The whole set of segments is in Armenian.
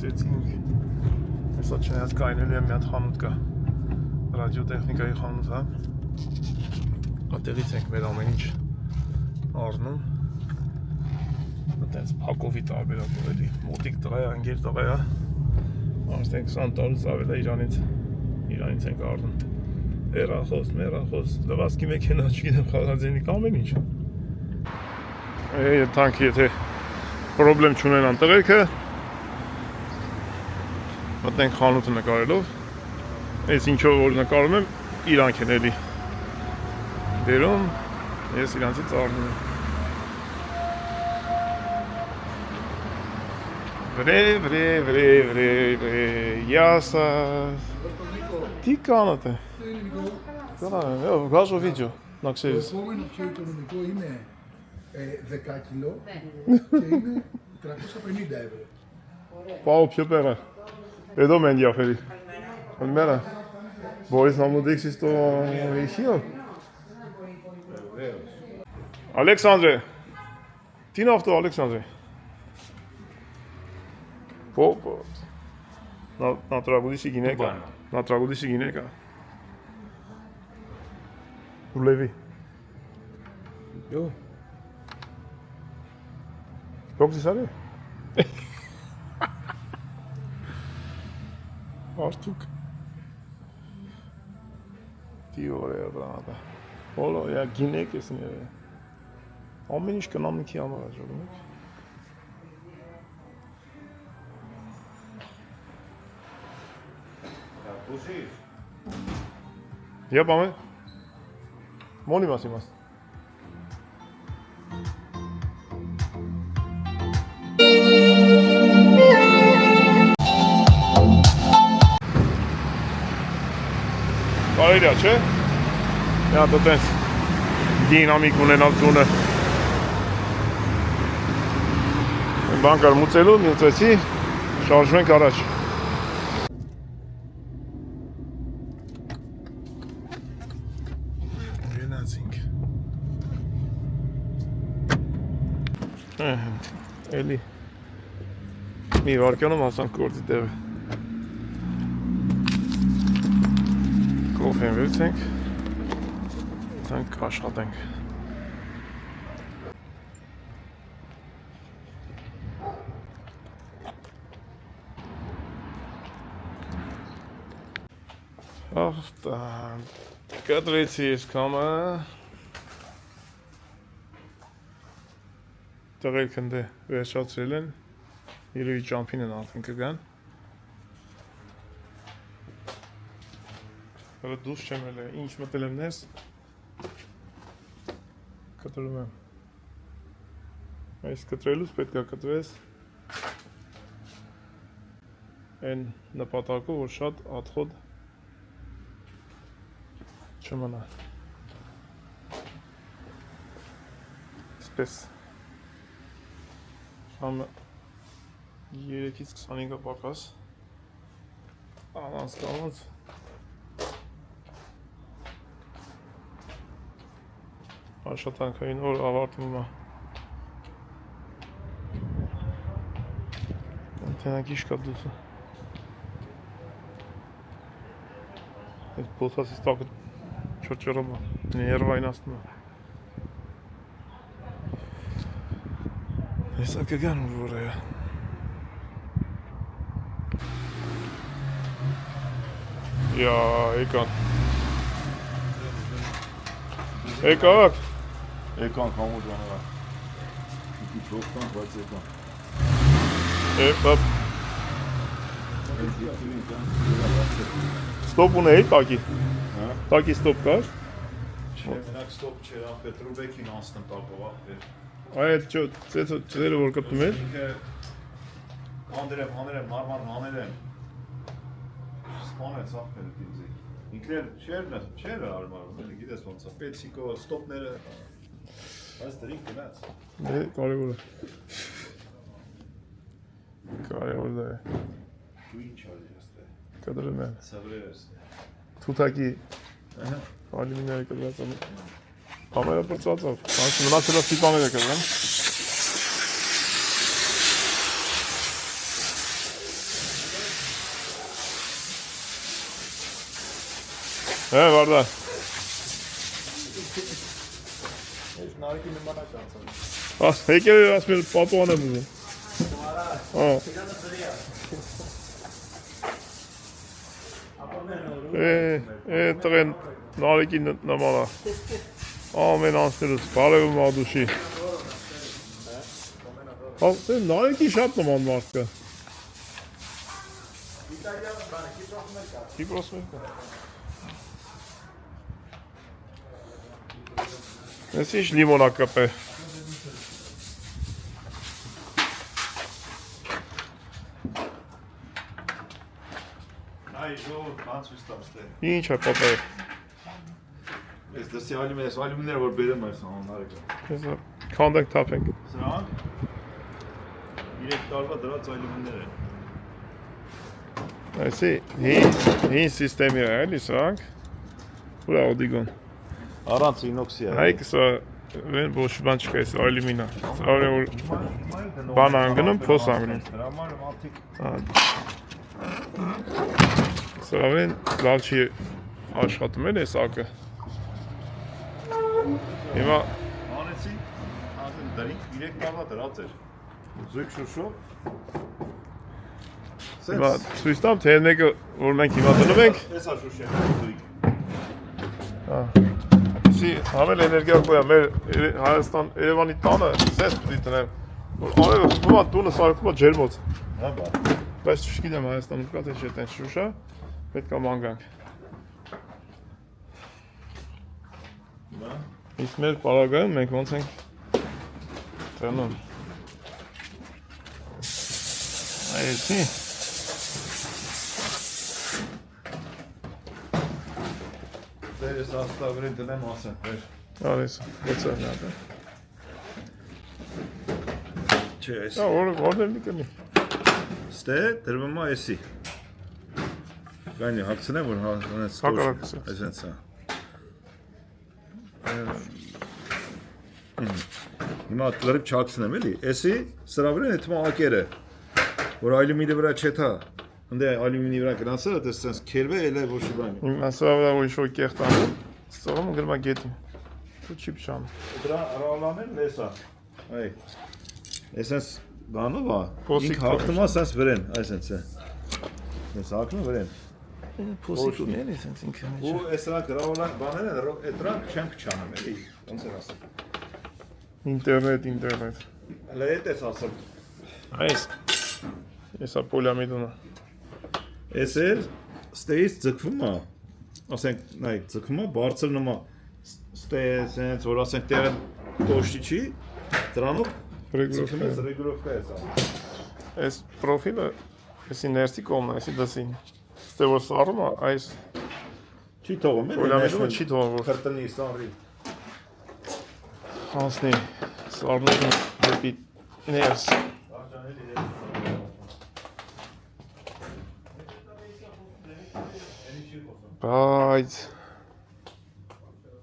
սկսեցինք։ Հեսա չնայած կայնելու եմ մի հատ խանութ կա։ Ռադիոտեխնիկայի խանութ, հա։ Այդտեղից ենք մեր ամեն ինչ առնում։ Այդտենց փակովի տարբերակով էլի մոտիկ տղա է, անգեր տղա է։ Արդեն 20 տարուց ավել է Իրանից ենք առնում։ Հեռախոս, լվացքի մեքենա, չգիտեմ, խաղացենիկ, ամեն ինչ։ Թանք եթե պրոբլեմ չունենան տղերքը, մտնենք խանութը նկարելով, ես ինչով որ նկարում եմ, իրանք են էլի դերում, ես իրանցից առնում եմ։ Վրե, яса. Ти канате. Βγάζω βίντεο, να ξέρεις. Το επόμενο πιο οικονομικό είναι 10 κιλό και είναι 350 ευρώ. Πάω πιο πέρα. Εδώ με ενδιαφέρει. Καλημέρα. Μπορείς να μου δείξεις το ηχείο? Αλέξανδρε. Τι είναι αυτό, Αλέξανδρε? Πω. Να τραγουδήσει η γυναίκα. Να τραγουδήσει η γυναίκα. Δουλεύει. Ποιο? Πρόξεις άρε. Արտուկ. Τι ωραία πράγματα. Όλο για γυναίκες είναι. Ամեն ինչ կնամնքի համար է ժողում եք։ Я πάμε. Μόνοι μας είμαστε. Կարելի է, չէ՞։ Դա տենց դինամիկ ունենալ տունը։ Բան կար մուծելու, մուծեցի, շարժում ենք առաջ։ Գնացինք։ Էլի մի վարկյանում հասանք գործի տեղը։ Կոֆեն վերցենք, տանք աշխատենք։ Կտրեցի ես կամը, տղերք ընդ է վերջացրել են, իրույի ճամփին են արդեն կգան։ Հələ դուս չեմ էլ է, ինչ մտել եմ ներս, կտրում եմ։ Այս կտրելուց պետք է կտրես են նպատակով, որ շատ ատխոտ չմնա։ Սպես շամը 3-ից 25-ը պակաս անանց աշխատանքային օր ավարտվում է։ Տենակի շկատուցը Այդ պոթասից տակը չորջերում է, ներվայնացնում է։ Հեսա կգան ուր որ է։ Յա, եկան։ Եկավ։ Եկան կամուր ժամանա։ Մի քիչ հոգան, բայց եկան։ Էպապ։ Ստոպ ունեի տակի։ Տակի ստոպ կար։ Չէ, մենակ ստոպ չէր, ապետ Ռուբեկին անցնեմ տակով, ապետ։ Այդ ծերը որ կտնում էր։ Ինքը հաներեմ, մարմար հաներեմ։ Սպանեց ապետ ինձի։ Ինքն չէր արմարում, էլի գիտես ոնց է, պեցիկո, ստոպները, այս դրին գնաց։ Դե կարևոր է։ Կարևոր է։ Դու ինչ արի աստե։ Կտրում եմ։ Սավրես։ Թութակի ալյումինիայի կտրած եմ։ Կամերա պրծածով, մնացել է սիպաները կտրեմ։ Հա, վարդա։ Ես նարեկի նմանակ անցան։ Աս, եկել էր ասմել պատուան եմ ուզում։ Տղեն նարեկի նմանա։ Ամեն անցնելուց, բարևում ադուշի։ Նարեկի շատ նման մարդ կա։ Կիպրոս մեր կա։ Ես ինչ լիմոնա կպե։ Այ ժողովուրդ կանցույց տամ ստե։ Ինչ է պապե։ Ես դրսի ալյումինները որ բերեմ այս անհարեկը։ Ես քանդենք թափենք։ Սրանք 3 տարվա դրած ալյումիններ են։ Այսի հին սիստեմի է էլի սրանք։ Ուրա օդիգոն։ Առանց ինոքսի է։ Հայք սա վեն ոչ բան չկա, այս ալյումինա։ Սա որ բան անգնում, փոս անգնում։ Դրամար մատիկ։ Սա վեն լավ չի աշխատում էլ այս ակը։ Հիմա Անեցի, ասեն դրինք 3 տարվա դրած էր։ Զույգ շուշով։ հիմա ցույց տամ թե մեկը որ մենք հիմա դնում ենք, Էսա շուշեն զույգ։ Սի համել էներգիա կոյա մեր Հայաստան Երևանի տանը սես պիտի տնեմ։ Որ արևը խմում է տունը սարքում է ջերմոց։ Հա բա։ Բայց չգիտեմ Հայաստանում կա թե չէ տենց շուշա, պետք է մանգանք։ Իսկ մեր պարագայում մենք ոնց ենք տնում։ Այսի։ Դեր ես աստավրին դնեմ ասեն, վեր։ Արես, գծա նատը։ Չէ, այս։ Որտեղ մի կնի։ Ստե դրվում է էսի։ Գանի հացնեմ որ հանեց Հակառակս է։ այսպես է։ Հիմա լրիվ չացնեմ էլի։ Էսի սրա վրա է թվում ակերը։ Որ ալյումինի վրա չեթա։ Ընդ ալյումինի վրա գրանցել է դες sense քերվե էլ է ոչ բան։ Ասա վրա ուրիշ որ կեղտան։ Ստողում գրմա գետի։ Ու չի փշան։ Դրա ռալանել լեսա։ Այ։ Էսես բանով է։ Փոսիկ Ինք հաղթում է sense վրեն, այսպես է։ Ես հաղթում վրեն։ Փոսիկներ է sense ինքը։ Ու էսրա գրավolan բաները դրանք չեմ փչանում էլի։ Ոնց էր ասել։ Ինտերնետ։ Հələ էդ էս ասել։ Այս։ Էսա պոլիամիդոնը։ Էս էլ ստեից ձգվում է։ Ասենք, նայ, ձգվում է, բարձրնում է։ Ստե sense որ ասենք տեղը դոշտի չի, դրանով ռեգուլովկա է սա։ Այս պրոֆիլը էսի ներսի կողմն է, էսի դասին։ Ստե որ սարում է, այս Չի թողում էլի։ պոլիամիդոնը չի թողում որ խրտնի սարի։ հանցնի սարնողը դեպի ներս։ Բայց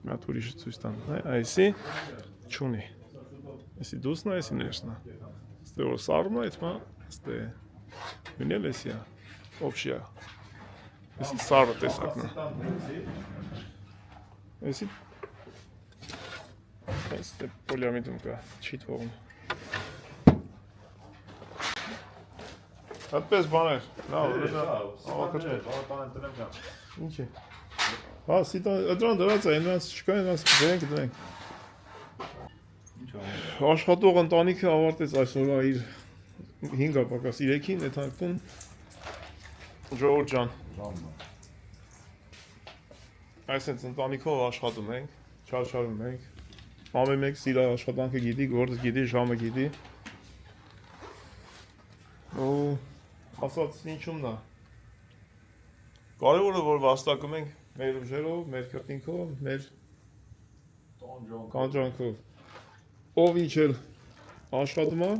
Մատ ուրիշը ցույց տամ, այսի չունի։ Այսի դուսն է, այսի ներսն է։ Ստե որ սարում է, այդմա ստե մինել էսիա, օբշիա։ Այսի սարը տեսակն է։ Այսի Este poliamidum կա, չի թողում։ Այդպես բաներ, լավ, ինչ է։ Հա, դրան դրած է, նրանց չկա, նրանց բերենք դնենք։ Աշխատող ընտանիքը ավարտեց այսօրվա իր 5 ապակաս 3-ին, այդ հարկում Ժողովուրդ ջան։ Այսպես ընտանիքով աշխատում ենք, չարչարում ենք։ Ամեն մեկ իր աշխատանքը գիտի, գործը գիտի, ժամը գիտի։ Ու ասած ինչումն է։ Կարևորը որ վաստակում ենք մեր ուժերով, մեր քրտինքով, մեր կանջանքով։ Ով ինչ էլ աշխատում է,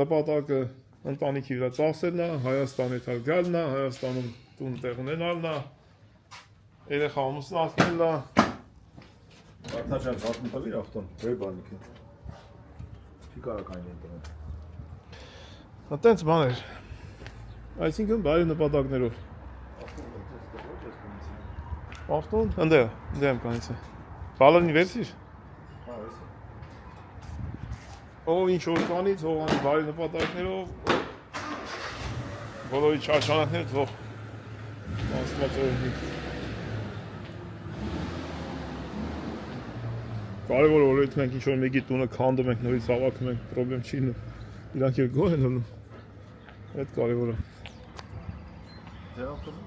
նպատակը ընտանիքի վրա ծախսելն է, Հայաստանի տալ գալն է, Հայաստանում տուն տեղ ունենալն է, երեխա ամուսնացնելն է։ Արդաչան զատում տավիր ավտոն, վեր բանիք է։ Չի կարակ այն ընտրեն։ Տենց բաներ։ Այսինքն բարի նպատակներով։ Afton? Ande եմ կանից է։ Բալերնի վերցիր։ Հա, էս։ Ով ինչ որ կանից, ով անի բարի նպատակներով, բոլորի չարչանակներ թող աստված օրհնի։ Կարևոր որ այդ մենք ինչ-որ մեկի տունը քանդում ենք, նորից հավաքում ենք, պրոբլեմ չի լինում։ Իրանք էլ գոհ են լինում։ Այդ կարևորը։ Դե ապրում։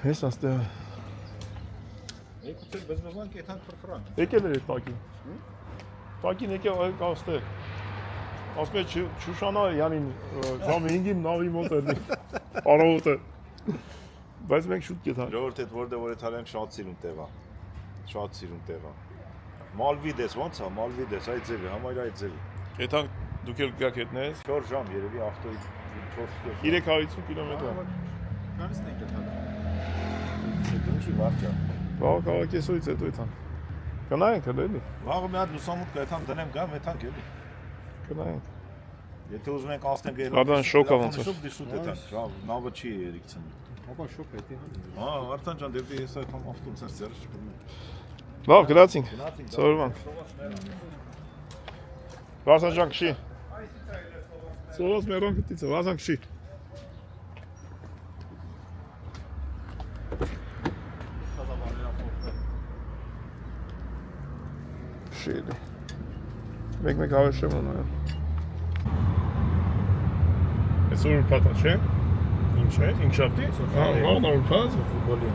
Հես աստեղ։ Եկուցել բզբզանք այդան ֆրանկ։ Եկել էր այդ տակին։ Տակին եկել այլ կաստե։ Ասում է Շուշանա Յանին ժամը 5-ին նավի մոտ էր։ Արողոտ է։ Բայց մենք շուտ կետան։ Ժողովուրդ այդ որտեղ որ իթալիան շատ սիրուն տեղ է։ Շատ սիրուն տեղ է։ Malvides ո՞նց է, Malvides այդ ձևը, համարյա այդ ձևը։ Եթանք դուք էլ գաք հետնես 4 ժամ երևի ավտոյի 4 350 կիլոմետր։ Կանցնենք այդան։ Դա ինչի վարճա։ Բաղ քաղաքեսոից հետո եթան։ Գնայինք էլ էլի։ Վաղը մի հատ լուսամուտ կայթան դնեմ գամ եթանք էլի։ Գնայինք։ Եթե ուզում ենք անցնենք երբ Արդեն շոկ ա ոնց է։ շոկ դիշուտ էթան։ Ժամ նավը չի երիքցն։ Ապա շոկ է դի։ Հա, Արտան ջան դեպի հեսա այդքան ավտոն ցած ծերշ բռնում։ Լավ, գնացինք։ Սովորվանք։ Վասան ջան քշի։ Սովորած մերոն գտիցը, վասան քշի։ Քշի։ Մեկ հավես չեմ ունենալ։ Այսօր ուրբաթ է, չէ՞։ Ինչ է, ինքշաբթի։ Հա, վաղն ուրբաթ է ֆուտբոլի։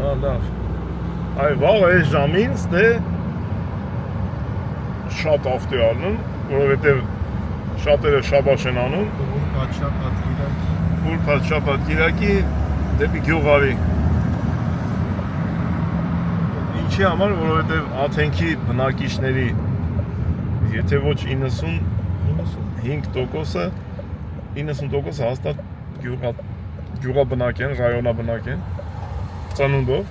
Հա, լավ։ Այ վաղ այս ժամին ստե շատ ավտո է անում, որովհետև շատերը շաբաթ են անում, ուրբաթ շաբաթ կիրակի դեպի գյուղարի։ Ինչի համար, որովհետև Աթենքի բնակիչների եթե ոչ 95%-ը 90%-ը հաստատ գյուղաբնակ են, ռայոնաբնակ են, ծնունդով։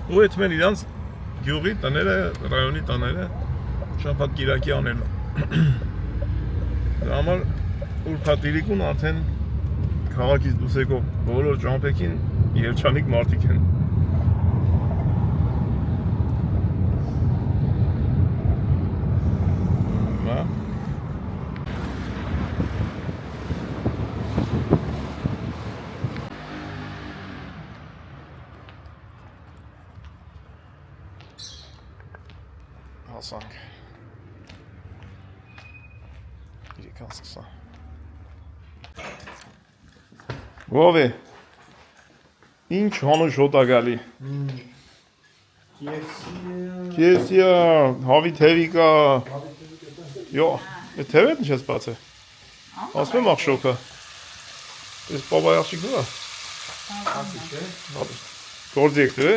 Ու այդ մեն իրանց գյուղի տները, ռայոնի տները շաբաթ կիրակի անելու։ Դրա համար ուրբաթ իրիկուն արդեն քաղաքից դուրս եկող բոլոր ճամփեքին երջանիկ մարդիկ են։ Հա։ Հասանք։ Իրական սկսա։ Ո՞վ է։ Ինչ հանուշ հոտ ա գալի։ KFC-ը, հավի թևիկա։ Յո, այդ թևերն չես բացե։ Ասում եմ աղշոկը։ Ես պապայ աղջիկ դուր է։ Գործի եք դու է։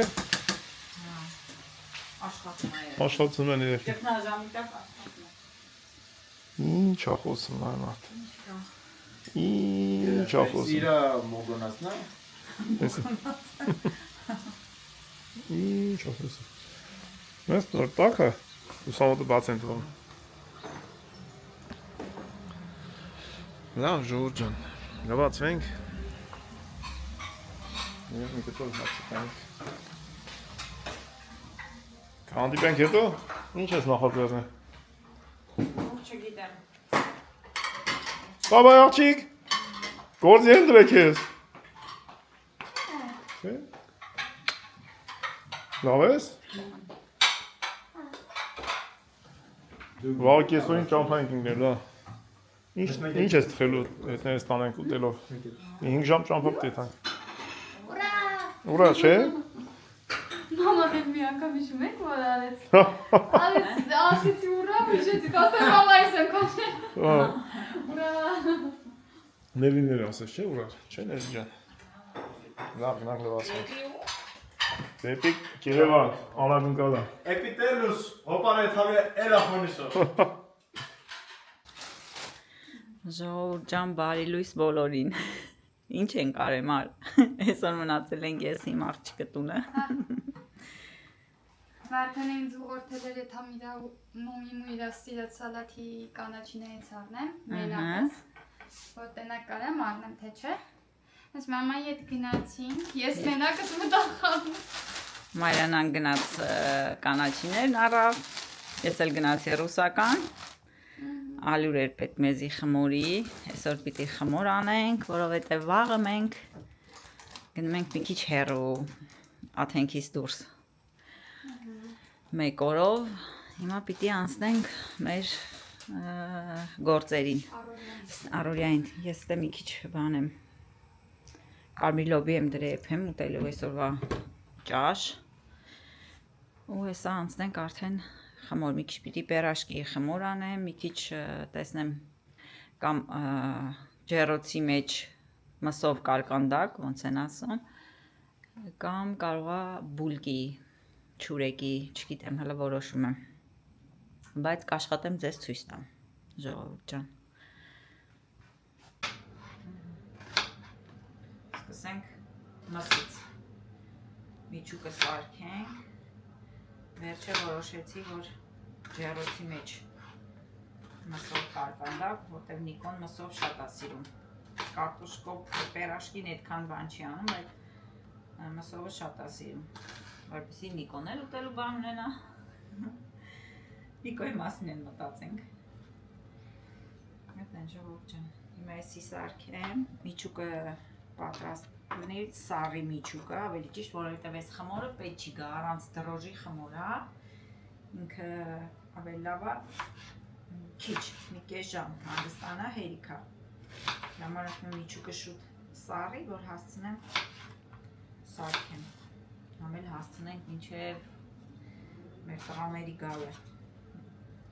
Աշխատում են երեխի։ Ճգնաժամի տակ աշխատում է։ Ինչ ա խոսում այ մարդ։ Ինչ ա խոսում։ Իրա մոգոնասն է։ Ինչ ա խոսում։ Մեզ նոր տակը ուսամոտը բաց են թողում։ Լավ ժողովուրդ ջան, լվացվենք։ Ես մի կտոր հացանք։ Հանդիպենք հետո, ինչ ես նախապրազն է։ Չգիտեմ։ Բաբայ աղջիկ, գործի են դրեք ես։ Լավ ես։ Վաղ կեսօրին ճամփա ենք ինքնել, լա։ Ինչ ես թխելու հետներս տանենք ուտելով։ 5 ժամ ճամփա պտետանք։ Ուրա, չէ։ Մամա դեպ մի անգամ հիշում եք, որ արեց։ Ասեցի ուրա, վիշեցի, կաստեմ մամայիս եմ կաշել։ Ուրա։ Նելիներ ասես, չէ ուրա, չէ Նելի ջան։ Լավ, գնանք լվացենք։ Դեպի Կերևան, անագնկալա։ Էպիտելուս, հոպան այդ հավը էլախոնիսով։ Ժողովուրդ ջան, բարի լույս բոլորին։ Ինչ ենք արեմար։ Այսօր մնացել ենք ես իմ աղջիկը տունը։ Վարդան ինձ ուղորդել էր եթա միրա նոմի մույրա սիրած սալաթի կանաչինայից արնեմ, մենակս, որ տնակ կարեմ արնեմ, թե չէ։ Ես մամայի հետ գնացինք, ես մենակս մտախավ։ Մարիանան գնաց կանաչիներն առավ, ես էլ գնացի ռուսական, ալյուր էր պետք մեզի խմորի, այսօր պիտի խմոր անենք, որովհետև վաղը մենք գնում ենք մի քիչ հեռու Աթենքից դուրս մեկ օրով, հիմա պիտի անցնենք մեր գործերին, առօրյային, ես դե մի քիչ բան եմ, կարմիր լոբի եմ դրել եմ ուտելու այսօրվա ճաշ ու հեսա անցնենք արդեն խմոր, մի քիչ պիտի պերաշկի խմոր անեմ, մի քիչ տեսնեմ կամ ջեռոցի մեջ մսով կարկանդակ, ոնց են ասում, կամ կարողա բուլկի, չուրեկի, չգիտեմ, հələ որոշում եմ, բայց կաշխատեմ ձեզ ցույց տամ, ժողովուրդ ջան։ Սկսենք մսից, միջուկը սարքենք, վերջը որոշեցի, որ ջեռոցի մեջ մսով կարկանդակ, որտեղ Նիկոն մսով շատ է սիրում, կարտոշկով պերաշկին այդքան բան չի անում, բայց մսովը շատ է սիրում, որպեսզի Նիկոն էլ ուտելու բան ունենա, Նիկոյի մասին են մտածենք։ Այդն ժողովուրդ ջան, հիմա էսի սարքեմ, միջուկը պատրաստ լինի սառի միջուկը, ավելի ճիշտ, որովհետև այս խմորը պետք չի գա, առանց դրոժի խմոր է, ինքը ավելի լավ է, քիչ, մի կես ժամ հանգստանա, հերիք է։ Համար ասում եմ միջուկը շուտ սառի, որ հասցնեմ սարքեմ, ամել հասցնենք մինչև մեր տղաների գալը։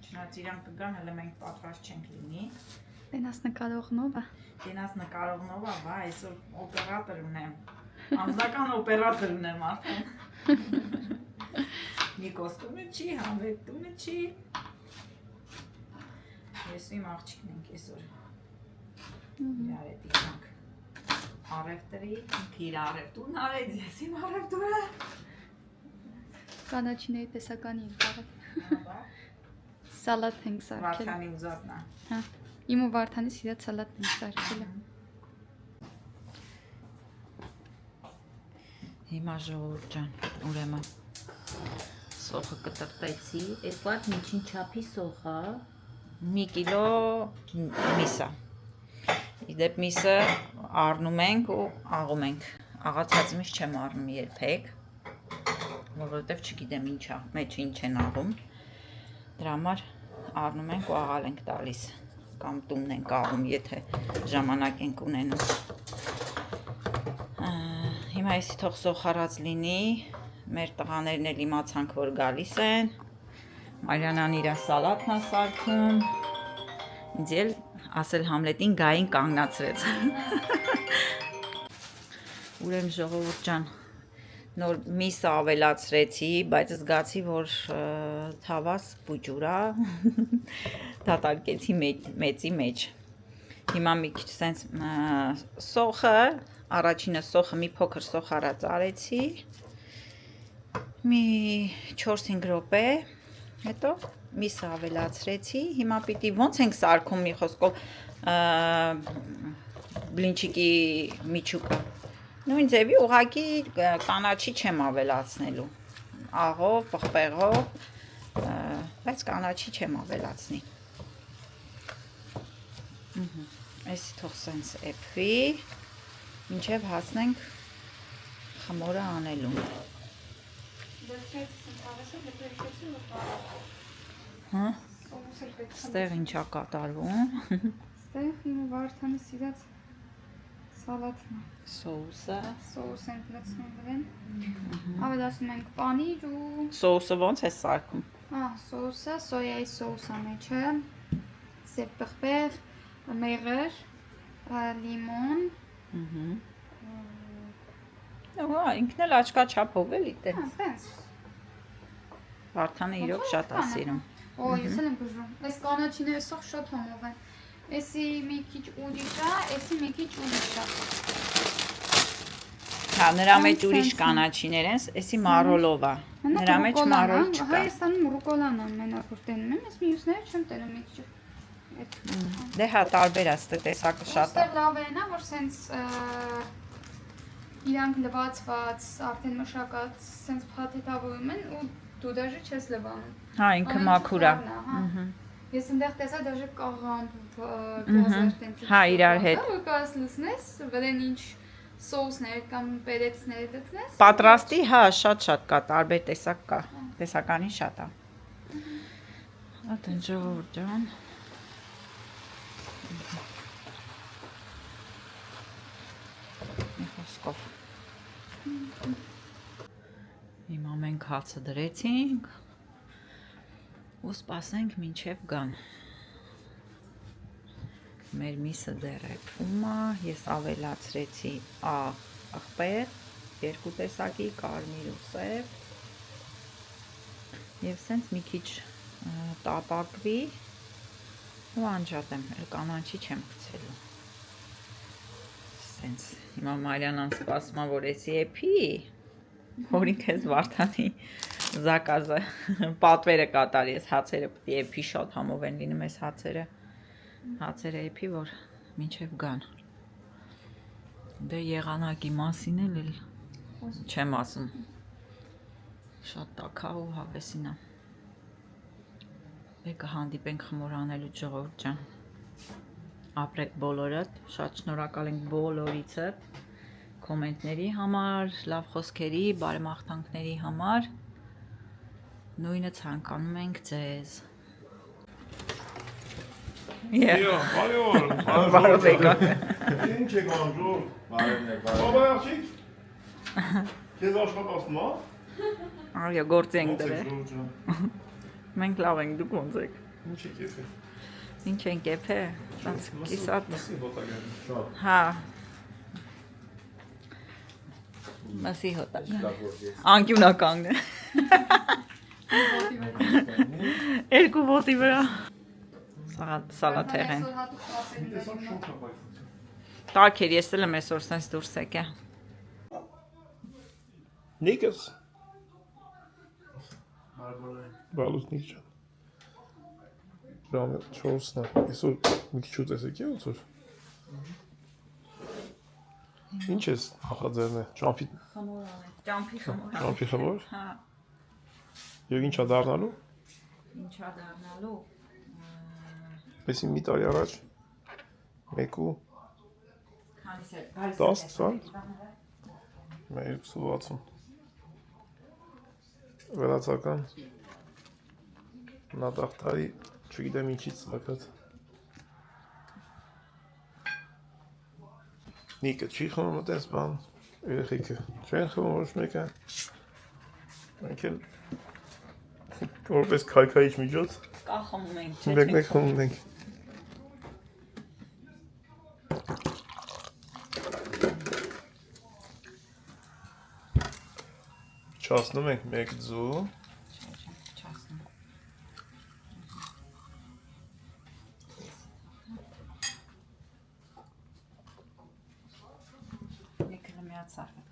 Չնայած իրան կգան, հələ մենք պատրաստ չենք լինի։ Տենաս նկարողնովը։ Տենաս նկարողնովը, վա, այսօր օպերատոր ունեմ, անձնական օպերատոր ունեմ արդեն։ Նիկոս տունը չի, Համլետ տունը չի։ Ես իմ աղջիկն ենք այսօր։ Իրար հետ իրանք առևտրի, ինքը իր առևտուրն արեց, ես իմ առևտուրը։ Կանաչիների տեսականի ենք արել։ Սալատ ենք սարքել։ Վարդանի ուզածն է։ Հա, իմ ու Վարդանի սիրած սալատն ենք սարքել։ Հիմա ժողովուրդ ջան, ուրեմն սոխը կտրտեցի, այս վարդ միջին չափի սոխը, մի կիլո միսա։ Իդեպ միսը առնում ենք ու աղում ենք, աղացած միս չեմ առնում երբեք, որովհետև չգիտեմ ինչա, մեջ ինչ են աղում, դրա համար առնում ենք ու աղալ ենք տալիս, կամ տունն ենք աղում, եթե ժամանակ ենք ունենում։ Հիմա էսի թող սոխարած լինի, մեր տղաներն էլ իմացանք, որ գալիս են, Մարիանան իր սալատն է սարքում, ինձ էլ ասել Համլետին գային կանգնացրեց։ Ուրեմն ժողովուրդ ջան, նոր միս ավելացրեցի, բայց զգացի, որ թավաս բուջուր է, դատարկեցի մեծի մեջ։ Հիմա մի քիչ սենց սոխը, առաջինը սոխը մի փոքր սոխարած արեցի, մի 4-5 րոպե, հետո միսը ավելացրեցի, հիմա պիտի ոնց ենք սարքում մի խոսքով բլինչիկի միջուկը, նույն ձևի ուղղակի կանաչի չեմ ավելացնելու, աղով, պղպեղով, բայց կանաչի չեմ ավելացնի, այսի թող սենց էփվի, մինչև հասնենք խմորը անելուն։ Հա, ստեղ ինչա կատարվում։ Ստեղ իմ ու Վարդանի սիրած սալատն է։ Սոուսը։ Սոուս ենք լցնում վրան։ Ավելացնում ենք պանիր ու Սոուսը ոնց է սարքում։ սոուսը, սոյայի սոուսը մեջը, սև պղպեղ, մեղր, լիմոն։ Ինքն էլ աչքա չափով էլի տենց։ Տենց։ Վարդանը իրոք շատ է սիրում։ Օ, ես էլ եմ բուժում։ Այս կանաչիները սող շատ համով են։ Էսի մի քիչ ուրիշ է, էսի մի քիչ ուրիշ է։ Հա, նրա մեջ ուրիշ կանաչիներ են, էսի մարոլով է։ Նրա մեջ մարոլ չկա։ Հայաստանում ռուկոլան ամենակ որ տենում եմ, ես մյուսները չեմ տենում մի քիչ։ Դե հա, տարբեր է, ստե տեսակը շատ է։ Ոստեր լավ են, որ սենց իրանք լվացված, արդեն մշակած, սենց փաթեթավորում են ու դու դաժե չես լվանում։ Հա, ինքը մաքուր է։ Ես այնտեղ տեսա դաժե կաղամբ գազեր տենց։ Հա, իրար հետ։ Որ կաս լցնես, վրան ինչ սոուսներ կամ պերեցներ դցնես։ Պատրաստի, հա, շատ կա, տարբեր տեսակ կա։ Տեսականի շատ է։ Ատեն ժողովուրդ ջան։ Խոսքով։ Հիմա մենք հացը դրեցինք ու սպասենք մինչև գան։ Մեր միսը դեռ է փում է, ես ավելացրեցի աղբեր, երկու տեսակի, կարմիր ու սև։ Եվ սենց մի քիչ տապակվի ու անջատեմ, էլ կանանչի չեմ գցելու։ Սենց, հիմա Մարիանան սպասում է, որ էսի էփի, որ ինք ես Վարդանի զակազը պատվերը կատարի, ես հացերը պտի էփի շատ համով են լինում ես հացերը էփի, որ մինչև գան։ Դե եղանակի մասին էլ չեմ ասում, շատ տաքա ու հավեսին է։ Բեկը հանդիպենք խմոր անելու ժողովուրդ ջան։ Ապրեք բոլորդ, շատ շնորհակալ ենք բոլորիցդ, կոմենտների համար, լավ խոսքերի, բարեմաղթանքների համար, նույնը ցանկանում ենք ձեզ։ Բարով եկաք։ Ինչ եք անում, Բարևներ, Բաբա աղջիկ։ Քեզ աշխատացնում է։ Այո, գործի ենք դրել։ Մենք լավ ենք, դուք ոնց եք։ Ինչ եք եփե։ Ինչ ենք եփե։ Կիսատ։ Մսի հոտագարի։ Շատ։ Հա։ Մասի հոտա։ Անկյունական է։ Երկու ոտի վրա։ Սալաթեր են։ Տեսան շոկ է բայց։ Տակեր, ես էլ եմ այսօր սենց դուրս եկա։ Նիկս։ Բալուսնիկ ջան։ Ժամը 4-ն է։ Այսօր մի քիչ ուտ եկի ոնց որ։ Ինչ ես նախաձեռնել։ Ճամփի Խմոր անեք, ճամփի խմոր։ ճամփի խմոր։ Հա, Եվ ինչա դառնալու։ ինչա դառնալու։ Եսի մի տարի առաջ 1 ու Քանիս է, 10, 20։ Մեր 260 վերացական նատախտարի չգիտեմ ինչից սակած Նիկը չի խմում այդպես բան երեխեքը չեն խմում ոչ մեկը մենք էլ որպես քայքայիչ միջոց Կախում ենք, մեկ խմում ենք Չասնում ենք մեկ ձու չասնում։ Եկել միացար հետ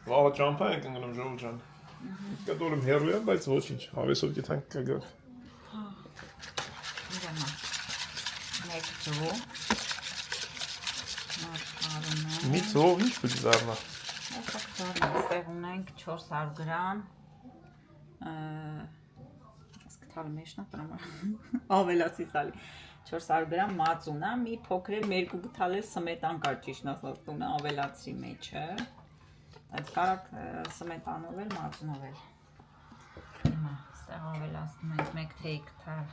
Վաղը ճամփա ենք ընկնում ժողովուրդ ջան Կտորում հեռու եմ, բայց ոչինչ, հավեսով գիտանք կգակ Իրենա, մեկ ձու, մարգարոնը, Մի ձով ինչ պիտի դառնա այսակ դարն ստեղ ունենք 400 գրամ, ասկտալը մեջնա տրամար, ավելացի սալի, 400 գրամ մածունա, մի փոքր է մերկու գտալ էլ սմետան կար ճիշտ ասած տունը ավելացրի մեջը, այդ կարակ սմետանով էլ մածունով էլ, հիմա ստեղ ավելացնում ենք մեկ թեյք թար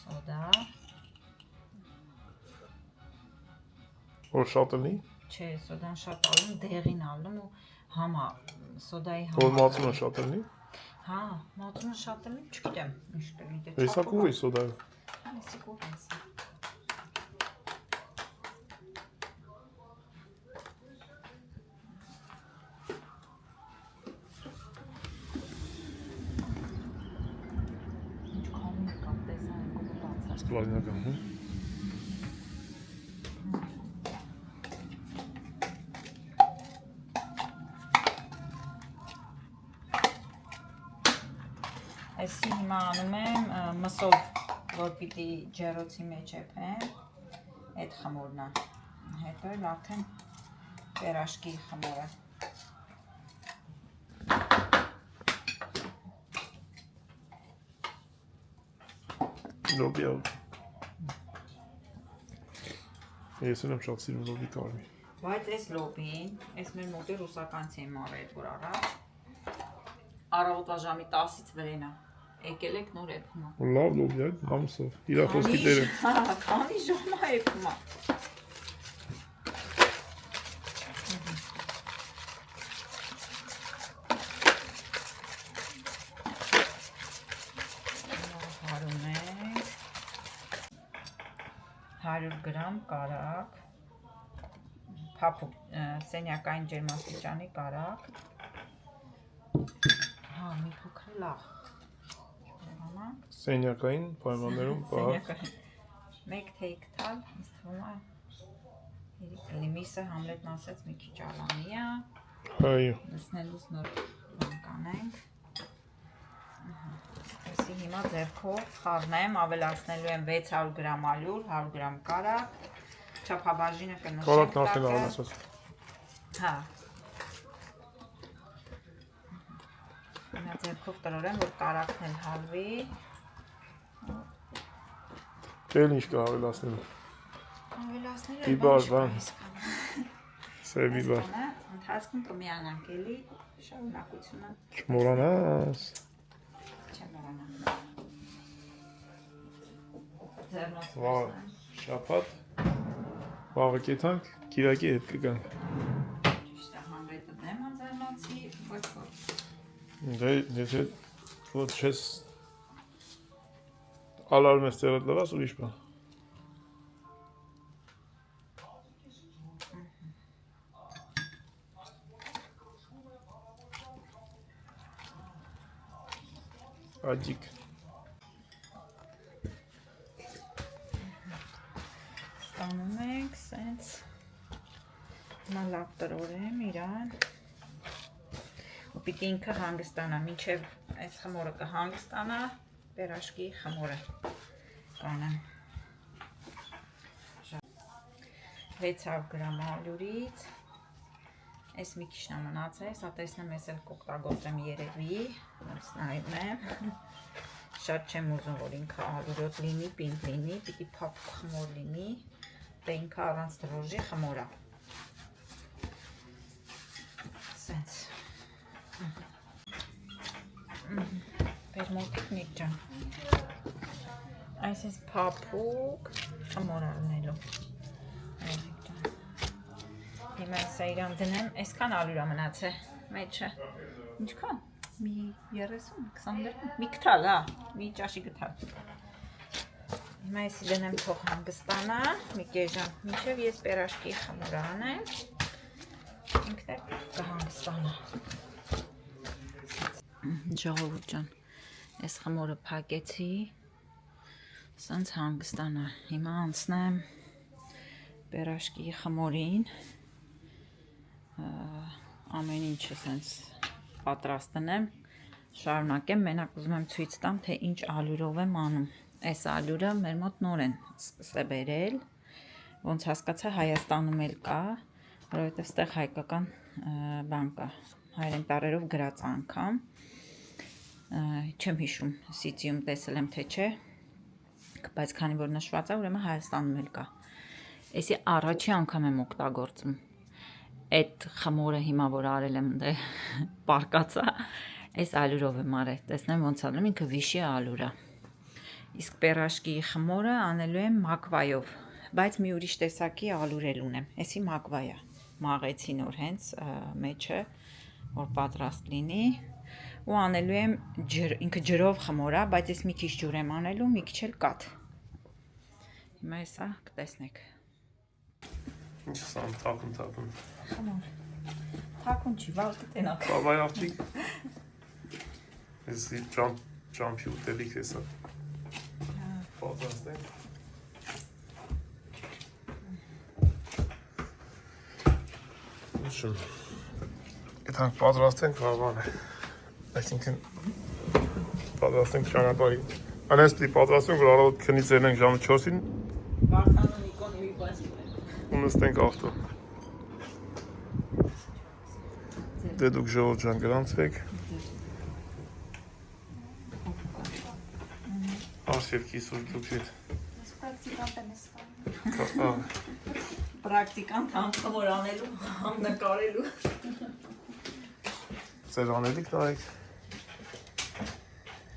սոդա, Որ շատ լինի, չէ, սոդան շատ ալում, դեղին ալում ու համա, սոդայի որ համա մածունը շատ լինի Հա, մածունը շատ լինի, չգիտեմ, ինչ կլինի Հեսա կուղի սոդայը Հեսի կուղի հեսա Ինչ կամին կապ տեսա են կողը բացար Սկլանյական, հու Այսի հիմա անում եմ մսով, որ պիտի ջերոցի մեջ եփեմ այդ խմորն է։ Հետո էլ արդեն պերաշկի խմորը։ Լոբիա։ Ես եմ շատ սիրում լոբի կարմի։ Բայց այս լոբին, այս մեր մոտի ռուսականցի եմ արել, որ առաջ առավոտվա ժամի 10-ից վրեն է։ Եկել եք նոր էփում է։ Լավ լոբիա, ամսով։ Իրա խոսքի տերը։ Քանի ժամ է էփում է։ Հարում ենք 100 գրամ կարակ, փափուկ սենյակային ջերմաստիճանի կարակ, հա մի փոքր լավ, Սենյակային պայմաններում պահ։ մեկ թեյք տալ, ինձ թվում է երիք միսը Համլետն ասեց մի քիչ ալանի է, Այո։ լսնելուց նոր բան կանենք, այսի հիմա ձեռքով խառնեմ, ավելացնելու եմ 600 գրամ ալյուր, 100 գրամ կարակ, չափաբաժինը կնշենք Կարակն արդեն ավելացած։ Հա։ Հիմա ձեռքով տրորեմ, որ կարակն էլ հալվի։ Էլ ինչ կա ավելացնելու։ Ավելացնելու Բիբար, բան։ Սեբիբար։ Ընթացքում կմիանանք էլի շարունակությունը Չմոռանաս։ չեմ մոռանա։ Ձեռնոց Վաղ շաբաթ։ Վաղը կեթանք, կիրակի հետ կգանք։ ճիշտ է համրետը դեմ ձեռնոցի, ոչ ոչ։ Դե եթե ոչ չես ալարում ես ծերդ լվաս ուրիշ բան։ Աջիկ։ Ստանում ենք, սենց հիմա լավ տրորեմ իրան ու պիտի ինքը հանգստանա, մինչև այս խմորը կհանգստանա, պերաշկի խմորը կանեմ 600 գրամ ալյուրից այս մի քիչն է մնացել, սա տեսնեմ ես էլ կօգտագործեմ երևի, ոնց նայում եմ շատ չեմ ուզում, որ ինքը ալյուրոտ լինի, պինդ լինի, պիտի փափուկ խմոր լինի, դե ինքը առանց դրոժի խմոր է սենց Բերմոտիկ միք ջան այս ես փափուկ խմոր առնելու Հիմա սա իրան դնեմ, այսքան ալյուր է մնացել մեջը ինչքան? Մի 30-20 դրամ, մի գտալ, հա, մի ճաշի գտալ Հիմա այսի դնեմ թող հանգստանա, մի կեժան, մինչև ես պերաշկի խմորը անեմ ինքն էլ կհանգստանա Ժողովուրդ ջան, այս խմորը փակեցի սենց հանգստանա Հիմա անցնեմ պերաշկի խմորին ամեն ինչը սենց պատրաստնեմ, շարունակեմ, մենակ ուզում եմ ցույց տամ, թե ինչ ալյուրով եմ անում Այս ալյուրը մեր մոտ նոր են սկսել բերել, ոնց հասկացա Հայաստանում էլ կա, որովհետև ստեղ հայկական բան կա, հայերեն տառերով գրած անգամ, չեմ հիշում, սիցիում տեսել եմ թե չէ, բայց քանի որ նշված է, ուրեմն Հայաստանում էլ կա, այսի առաջի անգամ եմ օգտագործում, այդ խմորը հիմա որ արել եմ դե պարկացա, այս ալյուրով եմ արել, տեսնեմ ոնց անում, ինքը վիշի ալյուր է Իսկ պերաշկի խմորը անելու եմ մակվայով, բայց մի ուրիշ տեսակի ալյուր էլ ունեմ, էսի մակվա է, մաղեցի նոր հենց մեջը, որ պատրաստ լինի, ու անելու եմ ինքը ջրով խմոր է, բայց ես մի քիչ ջուր եմ անելու, մի քիչ էլ կաթ, հիմա եսա կտեսնեք, Ինչ սան թակում, խմոր, թակուն չի, վաղ կտենակ, Բաբայ աղջիկ, ես ճամփի ուտելիք եսա, պատրաստենք, Նշում, եթանք պատրաստենք հարվան է, այսինքն պատրաստենք ճանապարհի, անես պիտի պատրաստենք, որ առավոտ քնից ելենք ժամը 4-ին, Վարդանը Նիկոնի մի բան ու նստենք ավտո։ Դե դուք ժողովուրդ ջան գրանցվեք։ Արսիև կիսուր դուք հետ։ Պրակտիկան թանկավոր անելու, նկարելու։ Ձեր անելիք նայեք։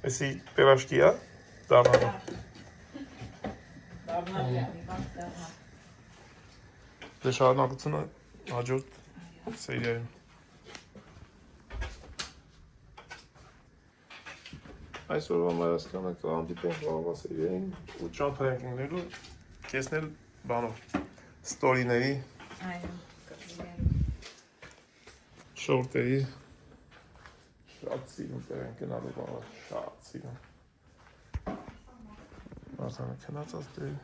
Էսի պերաշկի է, դառնալու։ Դե շարունակությունը հաջորդ սերիայում։ Այսօրվա մայրասկանը կհանդիպենք վաղվա սերիային ու ճամփայենք ընկնելու կեսնել բանով, ստորիների, շորտերի, շատ սիրում տեղ ենք գնալու բանը, շատ սիրում։ Մարդանը քնացած դեր,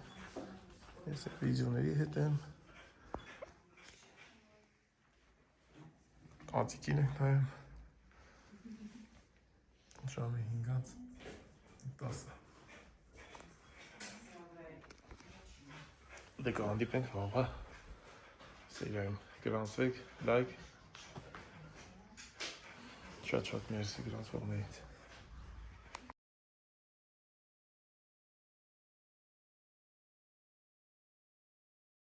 ես է վիդեոների հետ եմ, Ատիկին ենք նայում, ժամը 5-ից 10-ը։ Դե կհանդիպենք վաղվա սերիայում, գրանցվեք, լայք, շատ մերսի գրանցվողներից։